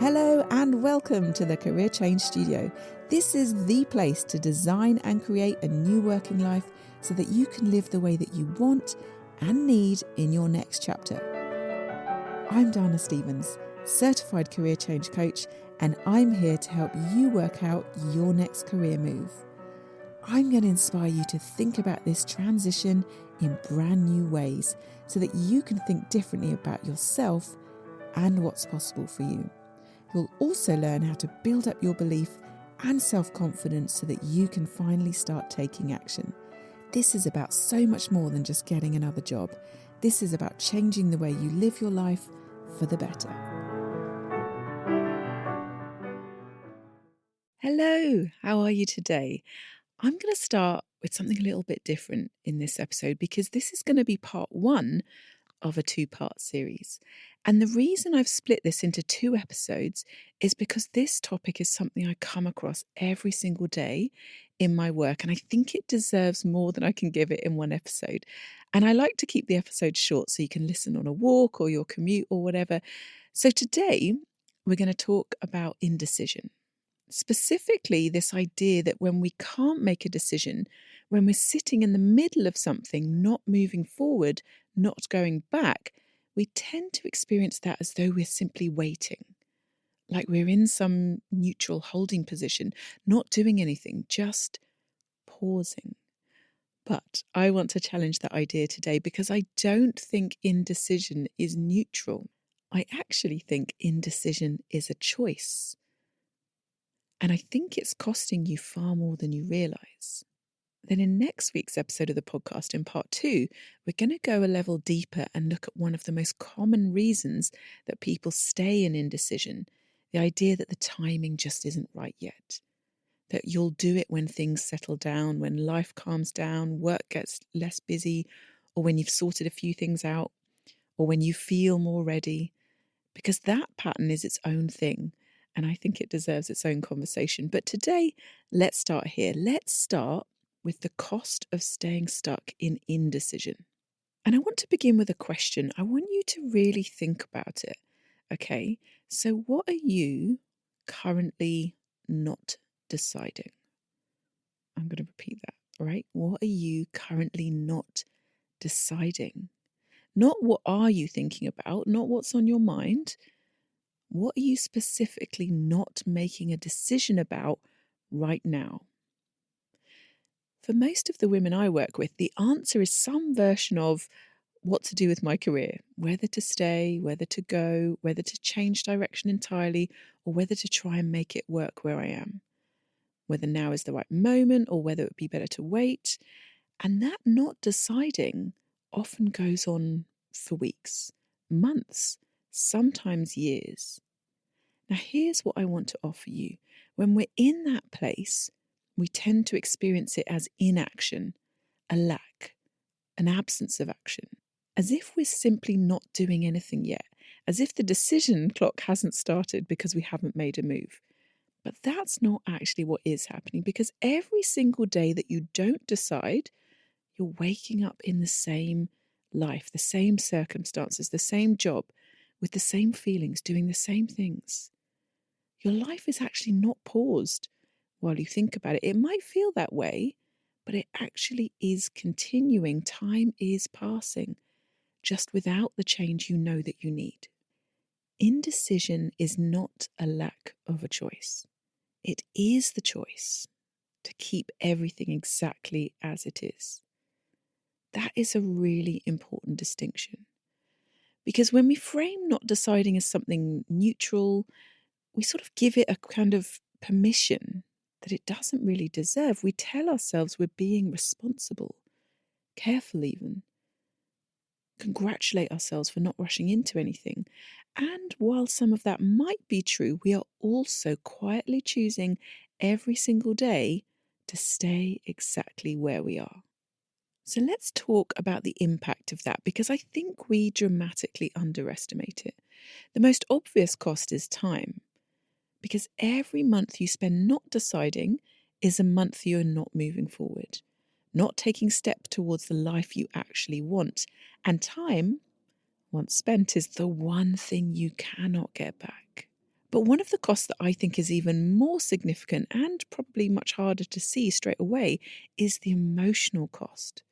Hello and welcome to the Career Change Studio. This is the place to design and create a new working life so that you can live the way that you want and need in your next chapter. I'm Dana Stevens, certified career change coach, and I'm here to help you work out your next career move. I'm going to inspire you to think about this transition in brand new ways so that you can think differently about yourself and what's possible for you. You'll also learn how to build up your belief and self-confidence so that you can finally start taking action. This is about so much more than just getting another job. This is about changing the way you live your life for the better. Hello, how are you today? I'm going to start with something a little bit different in this episode because this is going to be part one of a two-part series. And the reason I've split this into two episodes is because this topic is something I come across every single day in my work, and I think it deserves more than I can give it in one episode. And I like to keep the episodes short so you can listen on a walk or your commute or whatever. So today we're going to talk about indecision. Specifically, this idea that when we can't make a decision, when we're sitting in the middle of something, not moving forward, not going back, we tend to experience that as though we're simply waiting, like we're in some neutral holding position, not doing anything, just pausing. But I want to challenge that idea today because I don't think indecision is neutral. I actually think indecision is a choice. And I think it's costing you far more than you realise. Then in next week's episode of the podcast, in part two, we're going to go a level deeper and look at one of the most common reasons that people stay in indecision, the idea that the timing just isn't right yet, that you'll do it when things settle down, when life calms down, work gets less busy, or when you've sorted a few things out, or when you feel more ready, because that pattern is its own thing. And I think it deserves its own conversation. But today, let's start here. Let's start with the cost of staying stuck in indecision. And I want to begin with a question. I want you to really think about it. Okay, so what are you currently not deciding? I'm going to repeat that, right? What are you currently not deciding? Not what are you thinking about, not what's on your mind. What are you specifically not making a decision about right now? For most of the women I work with, the answer is some version of what to do with my career, whether to stay, whether to go, whether to change direction entirely, or whether to try and make it work where I am, whether now is the right moment or whether it would be better to wait. And that not deciding often goes on for weeks, months, sometimes years. Now, here's what I want to offer you. When we're in that place, we tend to experience it as inaction, a lack, an absence of action, as if we're simply not doing anything yet, as if the decision clock hasn't started because we haven't made a move. But that's not actually what is happening, because every single day that you don't decide, you're waking up in the same life, the same circumstances, the same job, with the same feelings, doing the same things. Your life is actually not paused while you think about it. It might feel that way, but it actually is continuing. Time is passing, just without the change you know that you need. Indecision is not a lack of a choice. It is the choice to keep everything exactly as it is. That is a really important distinction. Because when we frame not deciding as something neutral, we sort of give it a kind of permission that it doesn't really deserve. We tell ourselves we're being responsible, careful even, congratulate ourselves for not rushing into anything. And while some of that might be true, we are also quietly choosing every single day to stay exactly where we are. So let's talk about the impact of that, because I think we dramatically underestimate it. The most obvious cost is time. Because every month you spend not deciding is a month you're not moving forward, not taking steps towards the life you actually want. And time, once spent, is the one thing you cannot get back. But one of the costs that I think is even more significant and probably much harder to see straight away is the emotional cost,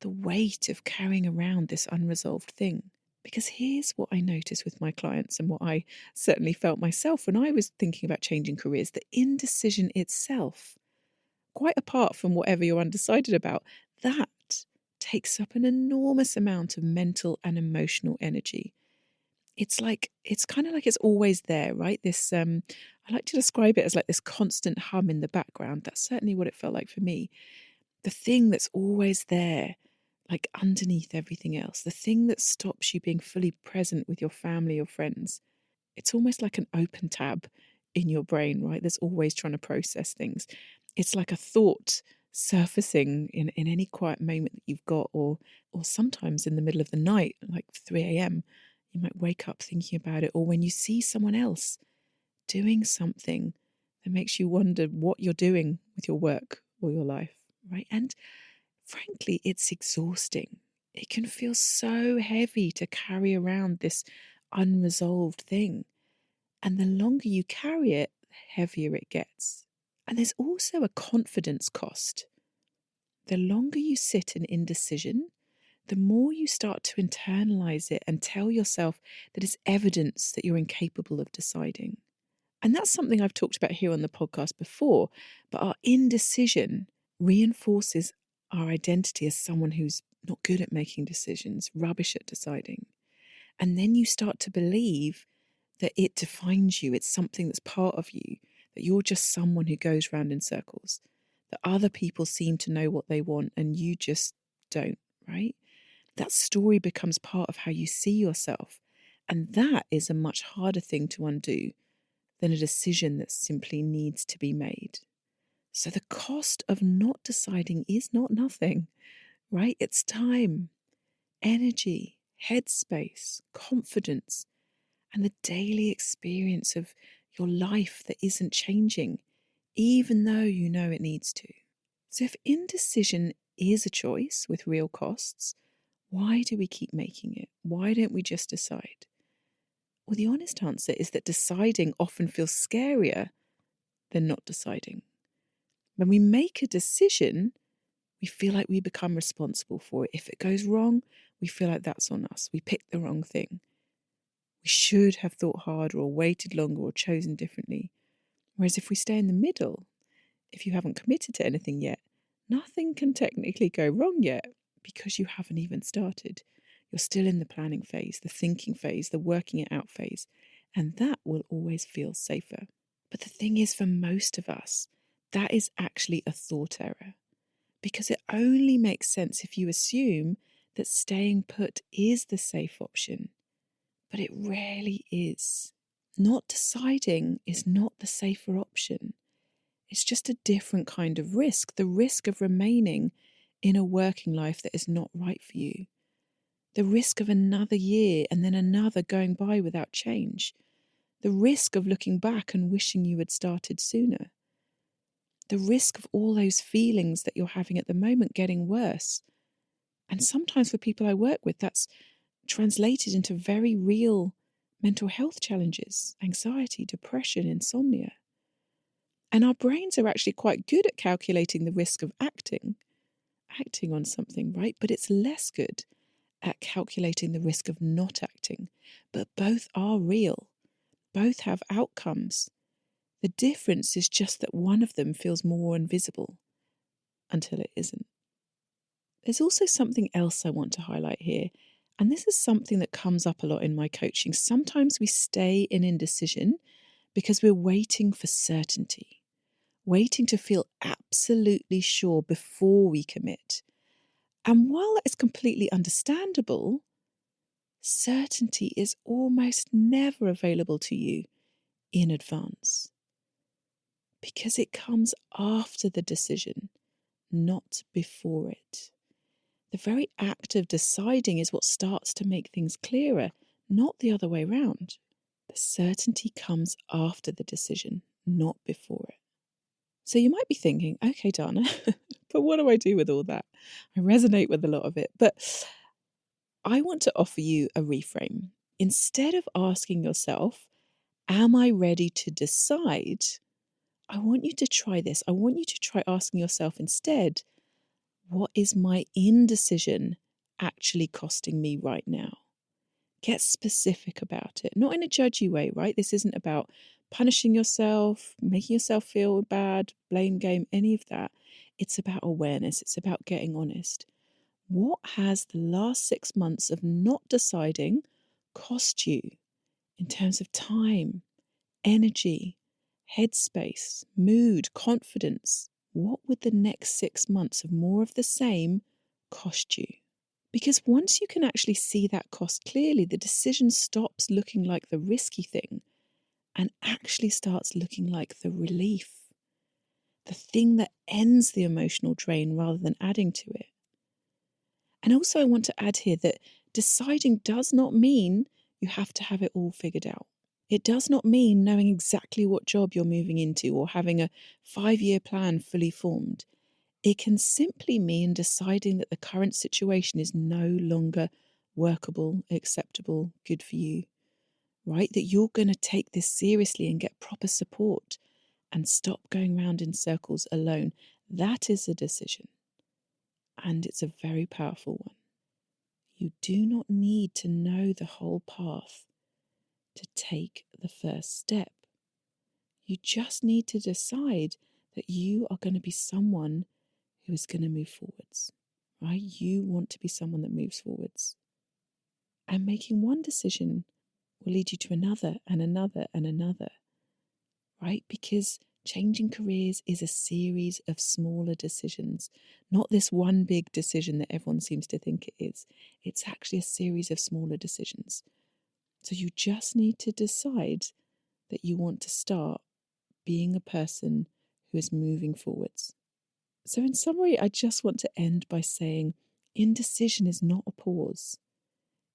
the weight of carrying around this unresolved thing. Because here's what I notice with my clients and what I certainly felt myself when I was thinking about changing careers, the indecision itself, quite apart from whatever you're undecided about, that takes up an enormous amount of mental and emotional energy. It's kind of like it's always there, right? This I like to describe it as like this constant hum in the background. That's certainly what it felt like for me. The thing that's always there, like underneath everything else, the thing that stops you being fully present with your family or friends. It's almost like an open tab in your brain, right? That's always trying to process things. It's like a thought surfacing in any quiet moment that you've got, or sometimes in the middle of the night, like 3 a.m., you might wake up thinking about it, or when you see someone else doing something that makes you wonder what you're doing with your work or your life, right? And frankly, it's exhausting. It can feel so heavy to carry around this unresolved thing. And the longer you carry it, the heavier it gets. And there's also a confidence cost. The longer you sit in indecision, the more you start to internalize it and tell yourself that it's evidence that you're incapable of deciding. And that's something I've talked about here on the podcast before, but our indecision reinforces our identity as someone who's not good at making decisions, rubbish at deciding. And then you start to believe that it defines you. It's something that's part of you, that you're just someone who goes round in circles, that other people seem to know what they want and you just don't, right? That story becomes part of how you see yourself. And that is a much harder thing to undo than a decision that simply needs to be made. So the cost of not deciding is not nothing, right? It's time, energy, headspace, confidence, and the daily experience of your life that isn't changing, even though you know it needs to. So if indecision is a choice with real costs, why do we keep making it? Why don't we just decide? Well, the honest answer is that deciding often feels scarier than not deciding. When we make a decision, we feel like we become responsible for it. If it goes wrong, we feel like that's on us. We picked the wrong thing. We should have thought harder or waited longer or chosen differently. Whereas if we stay in the middle, if you haven't committed to anything yet, nothing can technically go wrong yet because you haven't even started. You're still in the planning phase, the thinking phase, the working it out phase, and that will always feel safer. But the thing is, for most of us, that is actually a thought error because it only makes sense if you assume that staying put is the safe option. But it rarely is. Not deciding is not the safer option. It's just a different kind of risk, the risk of remaining in a working life that is not right for you. The risk of another year and then another going by without change. The risk of looking back and wishing you had started sooner. The risk of all those feelings that you're having at the moment getting worse. And sometimes for people I work with, that's translated into very real mental health challenges, anxiety, depression, insomnia. And our brains are actually quite good at calculating the risk of acting on something, right? But it's less good at calculating the risk of not acting. But both are real. Both have outcomes. The difference is just that one of them feels more invisible until it isn't. There's also something else I want to highlight here. And this is something that comes up a lot in my coaching. Sometimes we stay in indecision because we're waiting for certainty, waiting to feel absolutely sure before we commit. And while that is completely understandable, certainty is almost never available to you in advance because it comes after the decision, not before it. The very act of deciding is what starts to make things clearer, not the other way round. The certainty comes after the decision, not before it. So you might be thinking, okay, Dana, but what do I do with all that? I resonate with a lot of it, but I want to offer you a reframe. Instead of asking yourself, Am I ready to decide? I want you to try this. I want you to try asking yourself instead, what is my indecision actually costing me right now? Get specific about it, not in a judgy way, right? This isn't about punishing yourself, making yourself feel bad, blame game, any of that. It's about awareness. It's about getting honest. What has the last 6 months of not deciding cost you in terms of time, energy, headspace, mood, confidence? What would the next 6 months of more of the same cost you? Because once you can actually see that cost clearly, the decision stops looking like the risky thing and actually starts looking like the relief, the thing that ends the emotional drain rather than adding to it. And also, I want to add here that deciding does not mean you have to have it all figured out. It does not mean knowing exactly what job you're moving into or having a 5-year plan fully formed. It can simply mean deciding that the current situation is no longer workable, acceptable, good for you, right? That you're going to take this seriously and get proper support and stop going round in circles alone. That is a decision. And it's a very powerful one. You do not need to know the whole path to take the first step. You just need to decide that you are going to be someone who is going to move forwards, right? You want to be someone that moves forwards. And making one decision will lead you to another and another and another, right? Because changing careers is a series of smaller decisions, not this one big decision that everyone seems to think it is. It's actually a series of smaller decisions. So you just need to decide that you want to start being a person who is moving forwards. So in summary, I just want to end by saying indecision is not a pause.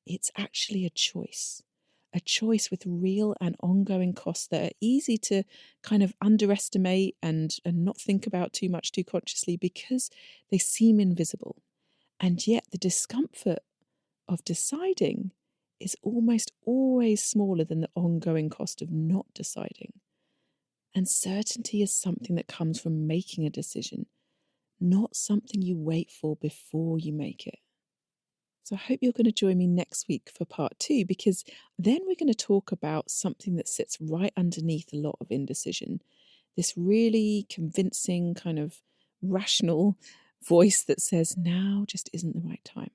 It's actually a choice with real and ongoing costs that are easy to kind of underestimate and not think about too much too consciously because they seem invisible. And yet the discomfort of deciding is almost always smaller than the ongoing cost of not deciding. And certainty is something that comes from making a decision, not something you wait for before you make it. So I hope you're going to join me next week for part 2, because then we're going to talk about something that sits right underneath a lot of indecision. This really convincing kind of rational voice that says now just isn't the right time,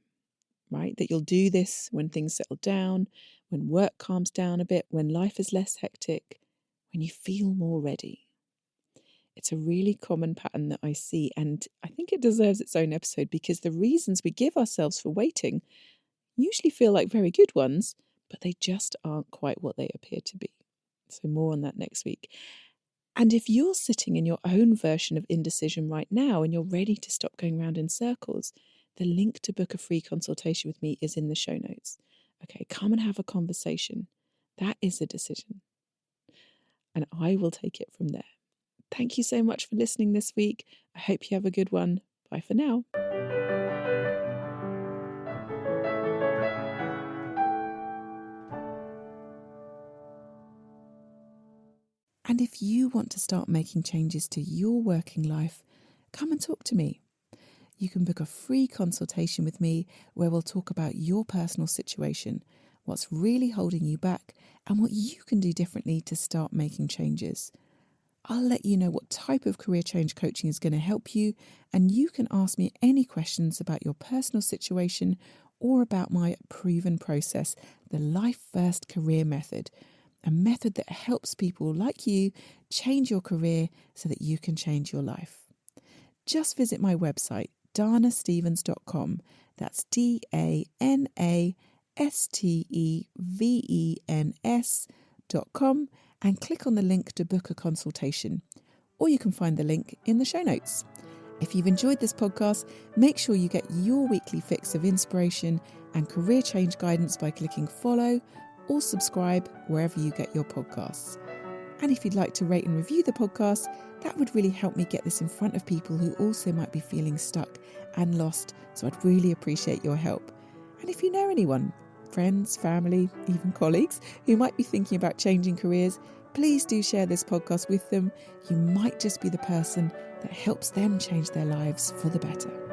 right? That you'll do this when things settle down, when work calms down a bit, when life is less hectic, when you feel more ready. It's a really common pattern that I see, and I think it deserves its own episode because the reasons we give ourselves for waiting usually feel like very good ones, but they just aren't quite what they appear to be. So more on that next week. And if you're sitting in your own version of indecision right now and you're ready to stop going round in circles, the link to book a free consultation with me is in the show notes. Okay, come and have a conversation. That is a decision. And I will take it from there. Thank you so much for listening this week. I hope you have a good one. Bye for now. And if you want to start making changes to your working life, come and talk to me. You can book a free consultation with me where we'll talk about your personal situation, what's really holding you back, and what you can do differently to start making changes. I'll let you know what type of career change coaching is going to help you, and you can ask me any questions about your personal situation or about my proven process, the Life First Career Method, a method that helps people like you change your career so that you can change your life. Just visit my website, danastevens.com. That's DANASTEVENS.com, and click on the link to book a consultation. Or you can find the link in the show notes. If you've enjoyed this podcast, make sure you get your weekly fix of inspiration and career change guidance by clicking follow or subscribe wherever you get your podcasts. And if you'd like to rate and review the podcast, that would really help me get this in front of people who also might be feeling stuck and lost. So I'd really appreciate your help. And if you know anyone, friends, family, even colleagues who might be thinking about changing careers, please do share this podcast with them. You might just be the person that helps them change their lives for the better.